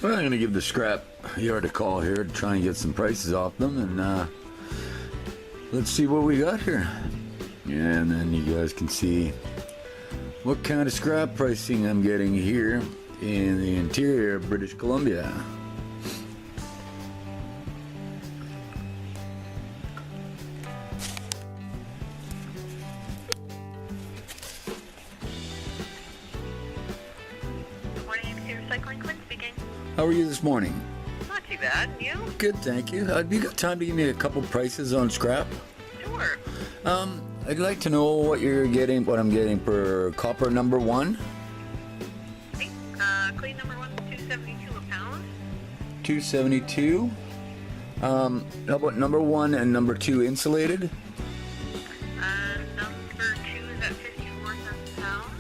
Well, I'm going to give the scrap yard a call here to try and get some prices off them, and let's see what we got here. And then you guys can see what kind of scrap pricing I'm getting here in the interior of British Columbia. Recycling, Quinn speaking. How are you this morning? Not too bad. You? Good, thank you. Have you got time to give me a couple prices on scrap? Sure. I'd like to know what you're getting, what I'm getting for copper number one. Okay. Clean number one, $2.72 a pound. $2.72. How about number one and number two insulated? Number two is at 54 cents a pound.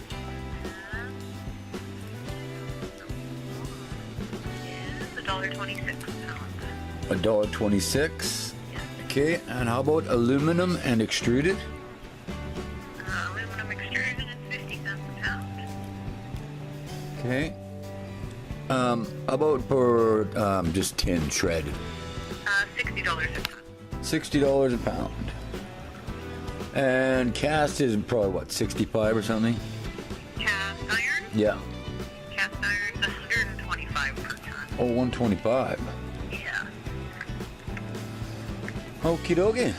And $1.26 a pound. $1.26. Yes. Okay, and how about aluminum and extruded? Aluminum extrusion is 50 cents a pound. Okay. How about for just tin shred? $60 a pound. $60 a pound. And cast is probably what, 65 or something? Cast iron? Yeah. Cast iron is 125 per ton. Oh, 125. Yeah. Okie dokie.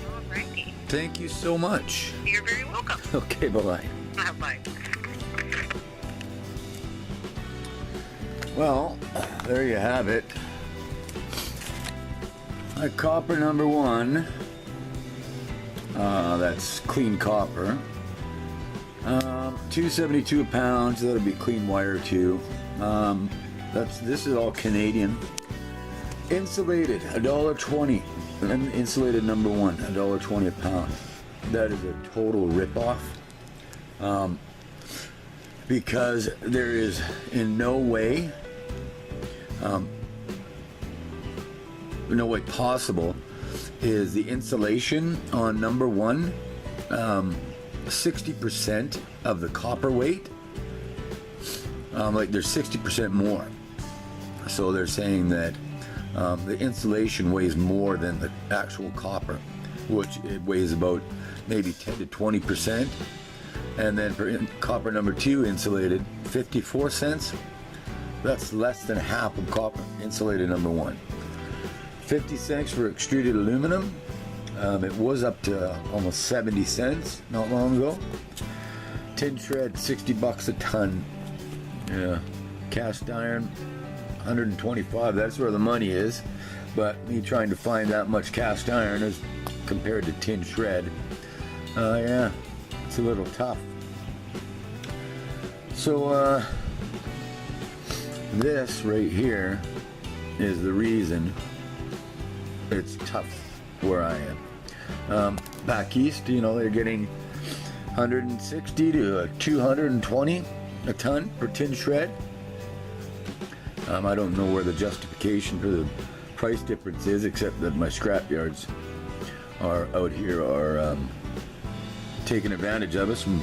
Alrighty. Thank you so much. You're very welcome. Okay, bye-bye. Bye. Well, there you have it. Copper number one. That's clean copper. $2.72 a pound. So that'll be clean wire too. This is all Canadian. Insulated, $1.20. And insulated number one, $1.20 a pound. That is a total ripoff. Because there is in no way possible is the insulation on number one 60% of the copper weight. Like there's 60% more. So they're saying that the insulation weighs more than the actual copper, which it weighs about maybe 10 to 20%. And then for copper number two insulated, 54 cents. That's less than half of copper insulated number one. 50 cents for extruded aluminum. It was up to almost 70 cents not long ago. Tin shred, $60 a ton. Yeah. Cast iron, 125. That's where the money is. But me trying to find that much cast iron as compared to tin shred, yeah, it's a little tough. So this right here is the reason it's tough where I am. Back east, they're getting 160 to 220 a ton for tin shred. I don't know where the justification for the price difference is, except that my scrap yards are out here are taking advantage of us and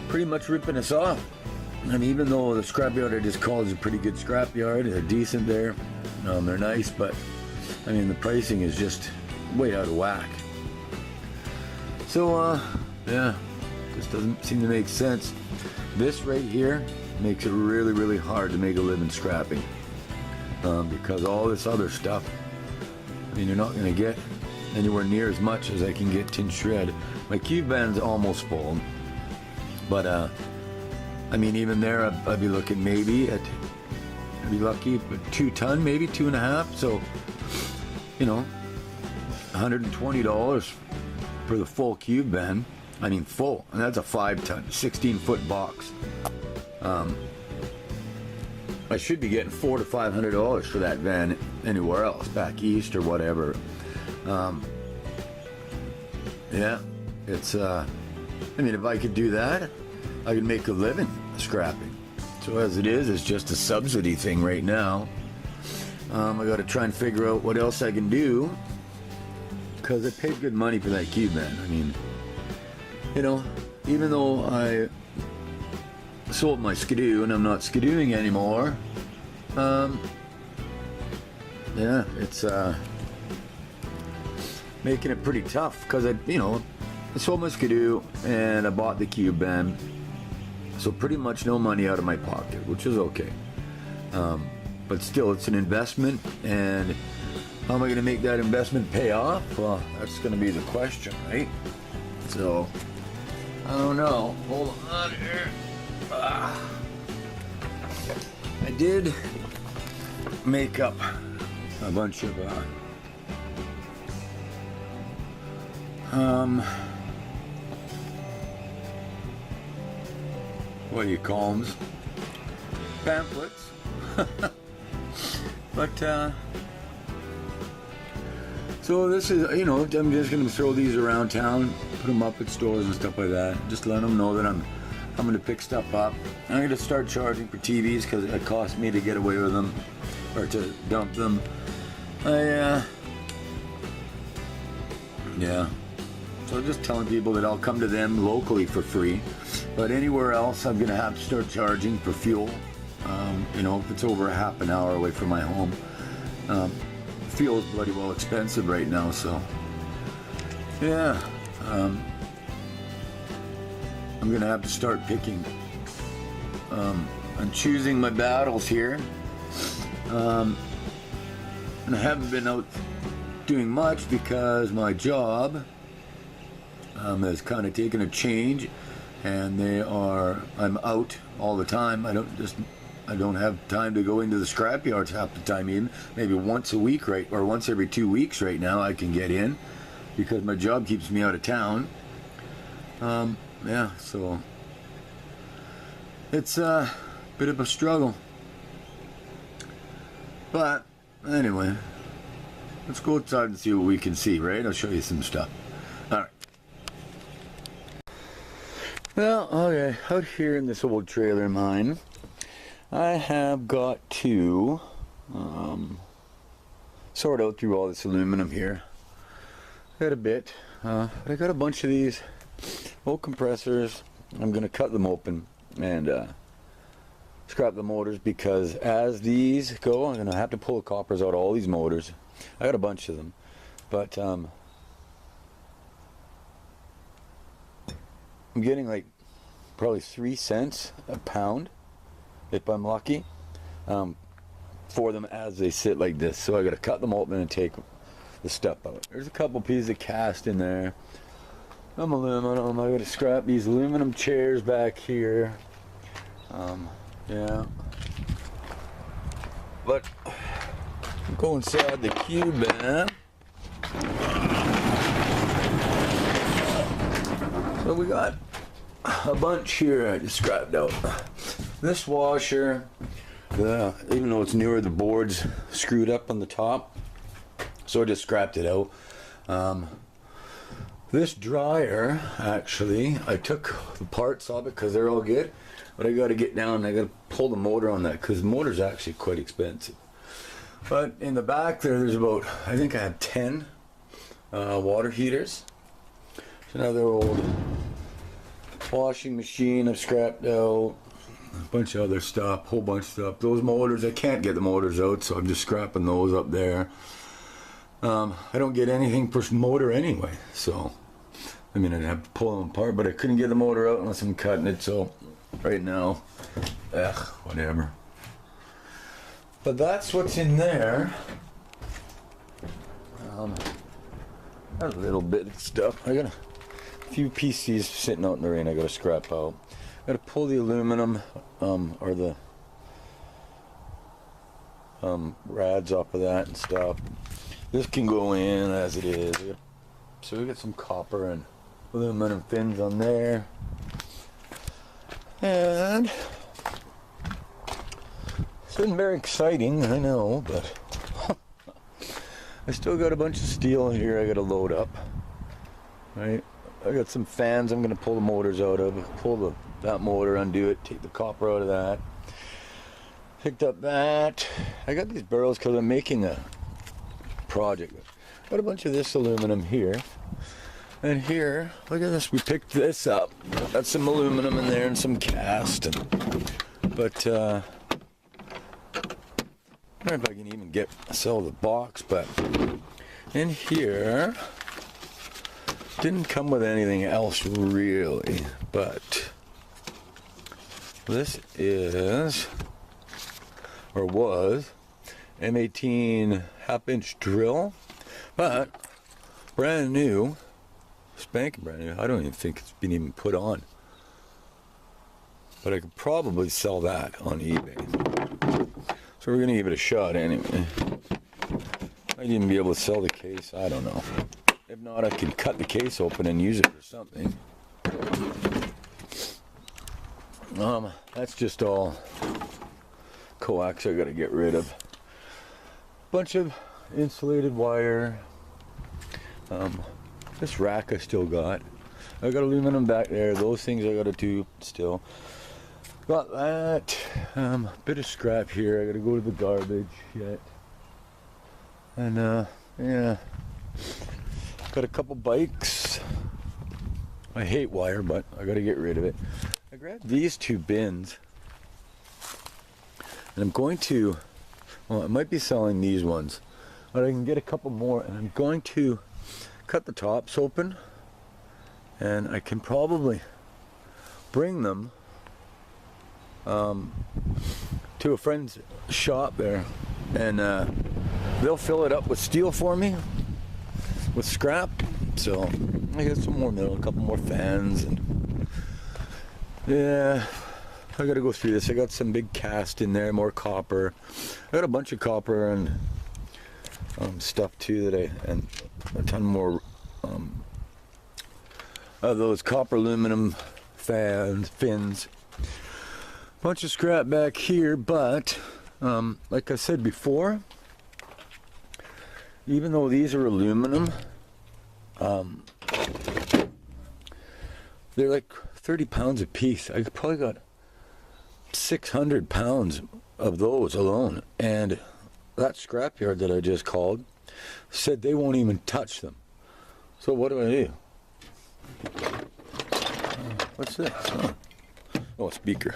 pretty much ripping us off. I mean, even though the scrap yard I just called is a pretty good scrap yard, they're decent there, they're nice, but I mean the pricing is just way out of whack. So yeah, just doesn't seem to make sense. This right here makes it really, really hard to make a living scrapping, because all this other stuff, I mean, you're not going to get anywhere near as much as I can get tin shred. My cube band's almost full, but I mean, even there I'd be looking maybe at, I'd be lucky at 2 ton, maybe 2.5. So $120 for the full cube band. I mean full, and that's a 5 ton 16-foot box. I should be getting $400 to $500 for that van anywhere else, back east or whatever. Yeah, it's I mean, if I could do that, I could make a living scrapping. So as it is, it's just a subsidy thing right now. I got to try and figure out what else I can do, because I paid good money for that cube van. I mean, even though I sold my skidoo and I'm not skidooing anymore, Yeah, it's making it pretty tough because I sold my Skidoo and I bought the Keepin, so pretty much no money out of my pocket, which is okay. But still, it's an investment, and how am I going to make that investment pay off? Well, that's going to be the question, right? So, I don't know. Hold on here. I did make up a bunch of what do you call them? Pamphlets. But so this is, I'm just gonna throw these around town, put them up at stores and stuff like that. Just let them know that I'm gonna pick stuff up. I'm gonna start charging for TVs because it cost me to get away with them or to dump them. Yeah. So just telling people that I'll come to them locally for free, but anywhere else I'm gonna have to start charging for fuel. If it's over a half an hour away from my home, fuel is bloody well expensive right now. So yeah, I'm gonna have to start picking. I'm choosing my battles here, and I haven't been out doing much because my job has kind of taken a change, and I'm out all the time. I don't have time to go into the scrap yards half the time. Even maybe once a week, or once every 2 weeks right now I can get in because my job keeps me out of town. So it's a bit of a struggle, but anyway, let's go outside and see what we can see, right? I'll show you some stuff. Alright. Well, okay, out here in this old trailer of mine, I have got to sort out through all this aluminum here. Got a bit, but I got a bunch of these old compressors. I'm going to cut them open and scrap the motors, because as these go, I'm going to have to pull the coppers out of all these motors. I got a bunch of them, but I'm getting like probably 3 cents a pound if I'm lucky, for them as they sit like this. So I got to cut them open and take the stuff out. There's a couple pieces of cast in there. Some aluminum. I got to scrap these aluminum chairs back here. Yeah. But go inside the Keepin. So we got a bunch here I just scrapped out. This washer, even though it's newer, the board's screwed up on the top, so I just scrapped it out. This dryer, actually, I took the parts off it because they're all good, but I got to get down and I got to pull the motor on that because the motor's actually quite expensive. But in the back there's about, I think I have 10 water heaters. It's another old washing machine I've scrapped out. A bunch of other stuff, whole bunch of stuff. Those motors, I can't get the motors out, so I'm just scrapping those up there. I don't get anything per motor anyway, so I'd have to pull them apart, but I couldn't get the motor out unless I'm cutting it, so right now, whatever. But that's what's in there. A little bit of stuff. I got a few PCs sitting out in the rain I gotta scrap out. Got to pull the aluminum or the rads off of that and stuff. This can go in as it is. So we got some copper and aluminum fins on there. And it's been very exciting, I know, but I still got a bunch of steel in here I got to load up. Right? I got some fans I'm going to pull the motors out of. Pull that motor, undo it, take the copper out of that. Picked up that. I got these barrels because I'm making a project. Got a bunch of this aluminum here. And here, look at this, we picked this up. Got some aluminum in there and some cast. But I don't know if I can even sell the box, but in here didn't come with anything else really. But this is, or was, M18 half-inch drill, but brand new, spanking brand new. I don't even think it's been even put on, but I could probably sell that on eBay. So we're gonna give it a shot anyway. Might even be able to sell the case, I don't know. If not, I can cut the case open and use it for something. That's just all coax I gotta get rid of. Bunch of insulated wire. This rack I still got. I got aluminum back there. Those things I gotta do still. Got that. Bit of scrap here. I gotta go to the garbage yet. And yeah. Got a couple bikes. I hate wire, but I gotta get rid of it. I grabbed these two bins. And I'm going to, well, I might be selling these ones, but I can get a couple more, and I'm going to cut the tops open, and I can probably bring them to a friend's shop there, and they'll fill it up with steel for me, with scrap. So I got some more metal, a couple more fans, and yeah, I gotta go through this. I got some big cast in there, more copper. I got a bunch of copper and stuff too and a ton more of those copper aluminum fins. Bunch of scrap back here, but like I said before, even though these are aluminum, they're like 30 pounds a piece. I probably got 600 pounds of those alone, and that scrapyard that I just called said they won't even touch them. So what do I do? What's this? Oh, a speaker.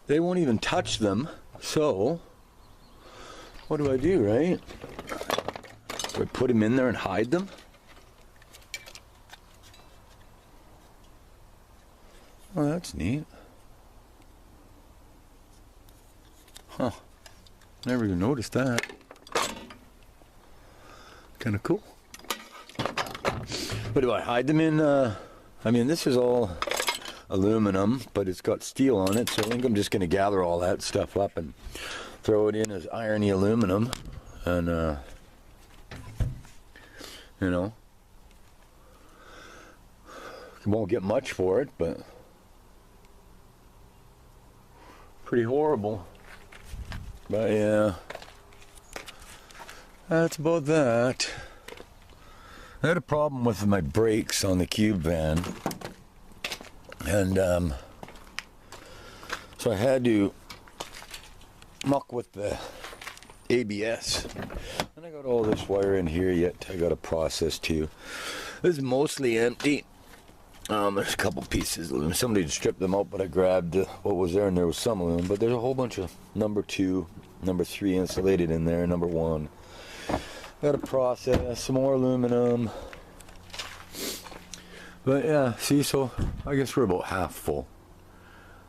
They won't even touch them, so what do I do, right? Do I put them in there and hide them? Oh, that's neat. Huh. Never even noticed that. Kind of cool. But do I hide them in, I mean, this is all aluminum, but it's got steel on it, so I think I'm just going to gather all that stuff up and throw it in as irony aluminum, and, you know, you won't get much for it, but pretty horrible. But yeah, that's about that. I had a problem with my brakes on the cube van, and so I had to muck with the ABS, and I got all this wire in here yet I got to process too. This is mostly empty. There's a couple pieces. Somebody stripped them out, but I grabbed what was there, and there was some aluminum, but there's a whole bunch of number 2, number 3 insulated in there, number 1. Got to process some more aluminum. But yeah, see, so I guess we're about half full.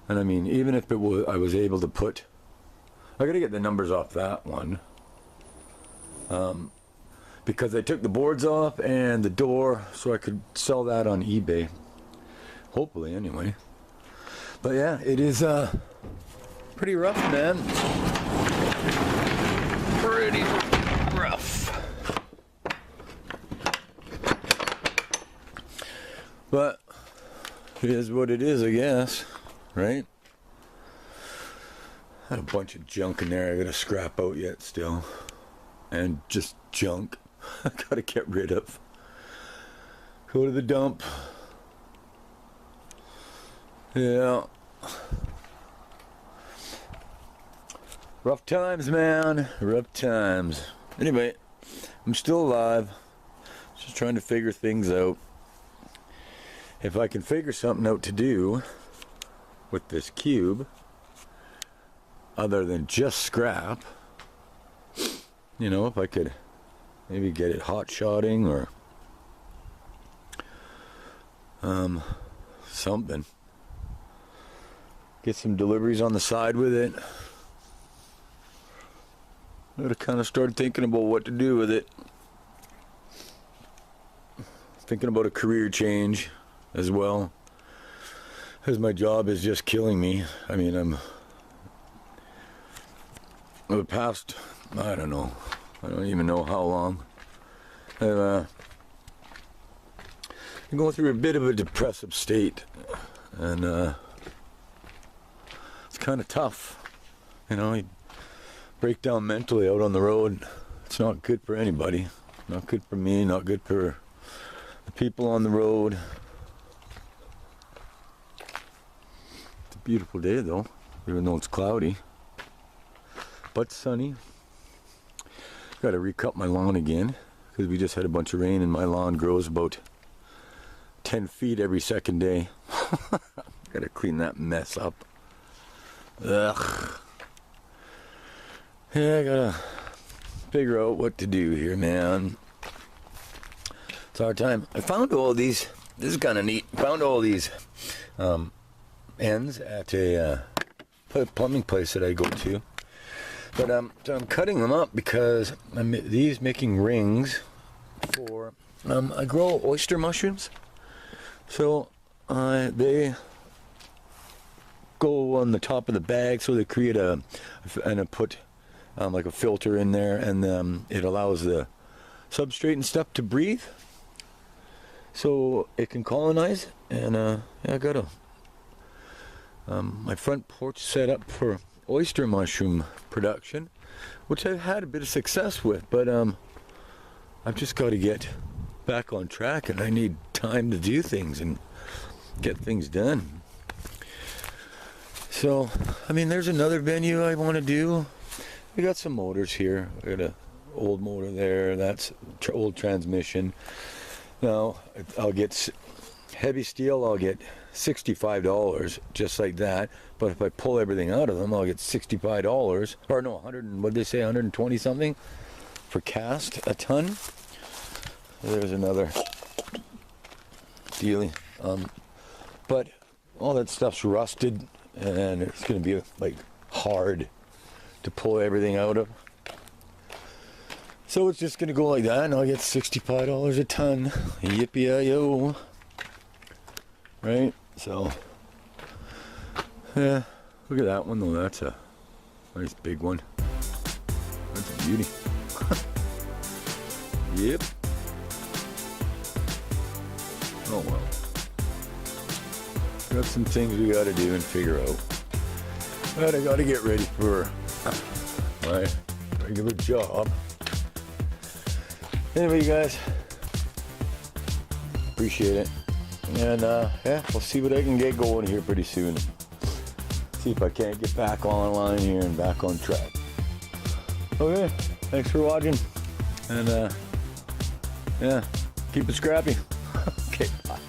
And I mean, even if it was, I was able to put, I got to get the numbers off that one. Because I took the boards off and the door, so I could sell that on eBay. Hopefully, anyway. But yeah, it is pretty rough, man. Pretty rough. But it is what it is, I guess, right? I had a bunch of junk in there I gotta scrap out yet still. And just junk I gotta get rid of. Go to the dump. Yeah. Rough times, man. Rough times. Anyway, I'm still alive. Just trying to figure things out. If I can figure something out to do with this cube, other than just scrap. You know, if I could maybe get it hot shotting or something. Get some deliveries on the side with it. I gotta kind of start thinking about what to do with it. Thinking about a career change as well, because my job is just killing me. I mean, I'm the past, I don't know, I don't even know how long. I've been going through a bit of a depressive state, and it's kind of tough. You know, you break down mentally out on the road. It's not good for anybody. Not good for me, not good for the people on the road. It's a beautiful day though, even though it's cloudy. But sunny. Got to recut my lawn again, because we just had a bunch of rain and my lawn grows about 10 feet every second day. Got to clean that mess up. Ugh. Yeah, I gotta figure out what to do here, man. It's a hard time. I found all these, this is kind of neat, found all these ends at a plumbing place that I go to. But so I'm cutting them up because I'm making rings for, I grow oyster mushrooms. So they go on the top of the bag, so they create and I put like a filter in there, and it allows the substrate and stuff to breathe, so it can colonize. And yeah, I got my front porch set up for oyster mushroom production, which I've had a bit of success with, but I've just got to get back on track, and I need time to do things and get things done. So, I mean, there's another venue I want to do. We got some motors here. We got an old motor there. That's old transmission. Now, I'll get heavy steel. I'll get $65 just like that. But if I pull everything out of them, I'll get $65. Or no, 100. What did they say? 120 something for cast a ton. There's another dealing. But all that stuff's rusted, and it's going to be like hard to pull everything out of. So it's just going to go like that, and I'll get $65 a ton. Yippee-yi-yo. Right? So, yeah. Look at that one though. That's a nice big one. That's a beauty. Yep. Oh well. Got some things we got to do and figure out. But I got to get ready for my regular job. Anyway, you guys, appreciate it. And yeah, we'll see what I can get going here pretty soon. See if I can't get back online here and back on track. Okay, thanks for watching. And yeah, keep it scrappy. Okay, bye.